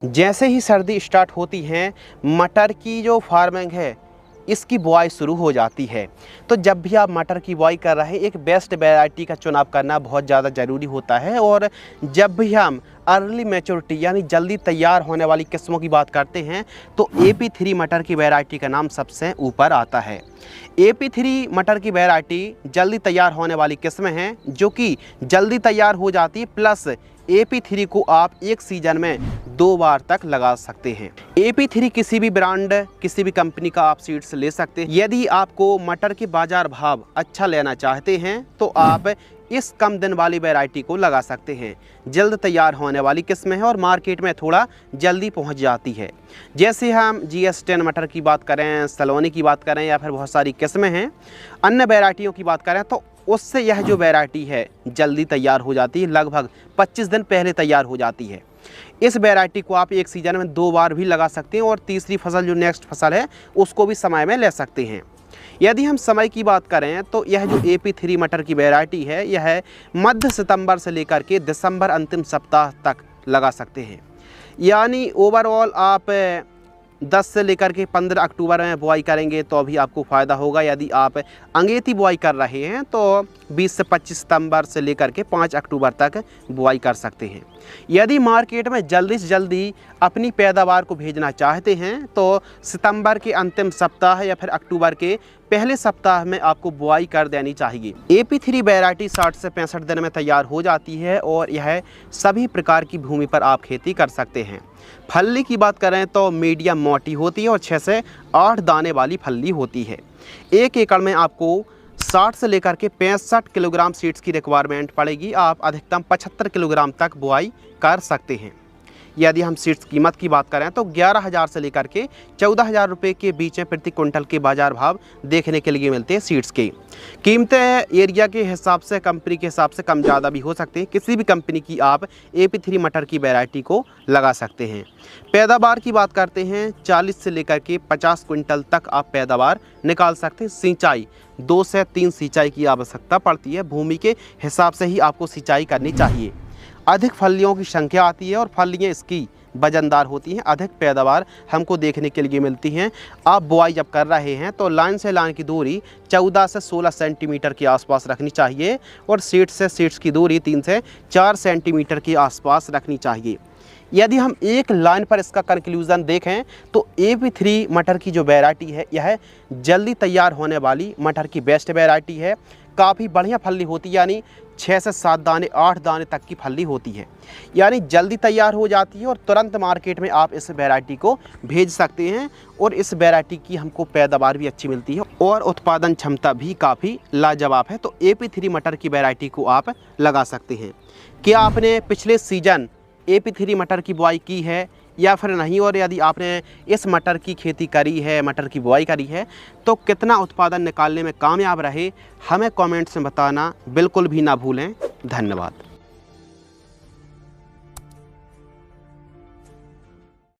जैसे ही सर्दी स्टार्ट होती है, मटर की जो फार्मिंग है इसकी बुआई शुरू हो जाती है। तो जब भी आप मटर की बुआई कर रहे हैं, एक बेस्ट वैरायटी का चुनाव करना बहुत ज़्यादा ज़रूरी होता है। और जब भी हम अर्ली मैच्योरिटी यानी जल्दी तैयार होने वाली किस्मों की बात करते हैं तो AP3 मटर की वैरायटी का नाम सबसे ऊपर आता है। AP3 मटर की वैरायटी जल्दी तैयार होने वाली किस्में हैं जो कि जल्दी तैयार हो जाती है, प्लस AP3 को आप एक सीज़न में 2 बार तक लगा सकते हैं। AP3 किसी भी ब्रांड, किसी भी कंपनी का आप सीड्स ले सकते हैं। यदि आपको मटर के बाज़ार भाव अच्छा लेना चाहते हैं तो आप इस कम दिन वाली वैरायटी को लगा सकते हैं। जल्द तैयार होने वाली किस्में हैं और मार्केट में थोड़ा जल्दी पहुंच जाती है। जैसे हम GS10 मटर की बात करें, सलोनी की बात करें या फिर बहुत सारी किस्में हैं, अन्य वैरायटियों की बात करें तो उससे यह जो वैरायटी है जल्दी तैयार हो जाती है, लगभग 25 दिन पहले तैयार हो जाती है। इस वैरायटी को आप एक सीज़न में 2 बार भी लगा सकते हैं और तीसरी फसल जो नेक्स्ट फसल है उसको भी समय में ले सकते हैं। यदि हम समय की बात करें तो यह जो AP3 मटर की वैरायटी है यह मध्य सितंबर से लेकर के दिसंबर अंतिम सप्ताह तक लगा सकते हैं। यानी ओवरऑल आप 10 से लेकर के 15 अक्टूबर में बुआई करेंगे तो अभी आपको फ़ायदा होगा। यदि आप अंगेती बुआई कर रहे हैं तो 20 से 25 सितंबर से लेकर के 5 अक्टूबर तक बुआई कर सकते हैं। यदि मार्केट में जल्दी से जल्दी अपनी पैदावार को भेजना चाहते हैं तो सितंबर के अंतिम सप्ताह या फिर अक्टूबर के पहले सप्ताह में आपको बुआई कर देनी चाहिए। AP3 वैरायटी 60 से 65 दिन में तैयार हो जाती है और यह सभी प्रकार की भूमि पर आप खेती कर सकते हैं। फल्ली की बात करें तो मीडियम मोटी होती है और 6 से 8 दाने वाली फल्ली होती है। 1 एकड़ में आपको 60 से लेकर के 65 किलोग्राम सीड्स की रिक्वायरमेंट पड़ेगी। आप अधिकतम 75 किलोग्राम तक बुआई कर सकते हैं। यदि हम सीड्स कीमत की बात करें तो 11,000 से लेकर के 14,000 रुपये के बीच में प्रति क्विंटल के बाज़ार भाव देखने के लिए मिलते हैं। सीड्स की कीमतें एरिया के हिसाब से, कंपनी के हिसाब से कम ज़्यादा भी हो सकते हैं। किसी भी कंपनी की आप AP3 मटर की वैरायटी को लगा सकते हैं। पैदावार की बात करते हैं, 40 से लेकर के 50 क्विंटल तक आप पैदावार निकाल सकते हैं। सिंचाई 2 से 3 सिंचाई की आवश्यकता पड़ती है। भूमि के हिसाब से ही आपको सिंचाई करनी चाहिए। अधिक फलियों की संख्या आती है और फलियाँ इसकी वजनदार होती हैं। अधिक पैदावार हमको देखने के लिए मिलती हैं। आप बुआई जब कर रहे हैं तो लाइन से लाइन की दूरी 14 से 16 सेंटीमीटर के आसपास रखनी चाहिए और सीड्स से सीड्स की दूरी 3 से 4 सेंटीमीटर के आसपास रखनी चाहिए। यदि हम एक लाइन पर इसका कंक्लूज़न देखें तो AP3 मटर की जो वैरायटी है यह जल्दी तैयार होने वाली मटर की बेस्ट वैरायटी है। काफ़ी बढ़िया फली होती है, यानी 6 से 7 दाने 8 दाने तक की फली होती है, यानी जल्दी तैयार हो जाती है और तुरंत मार्केट में आप इस वैरायटी को भेज सकते हैं। और इस वैरायटी की हमको पैदावार भी अच्छी मिलती है और उत्पादन क्षमता भी काफ़ी लाजवाब है। तो AP3 मटर की वैरायटी को आप लगा सकते हैं। क्या आपने पिछले सीज़न AP3 मटर की बुआई की है या फिर नहीं, और यदि आपने इस मटर की खेती करी है, मटर की बुआई करी है तो कितना उत्पादन निकालने में कामयाब रहे, हमें कमेंट्स में बताना बिल्कुल भी ना भूलें। धन्यवाद।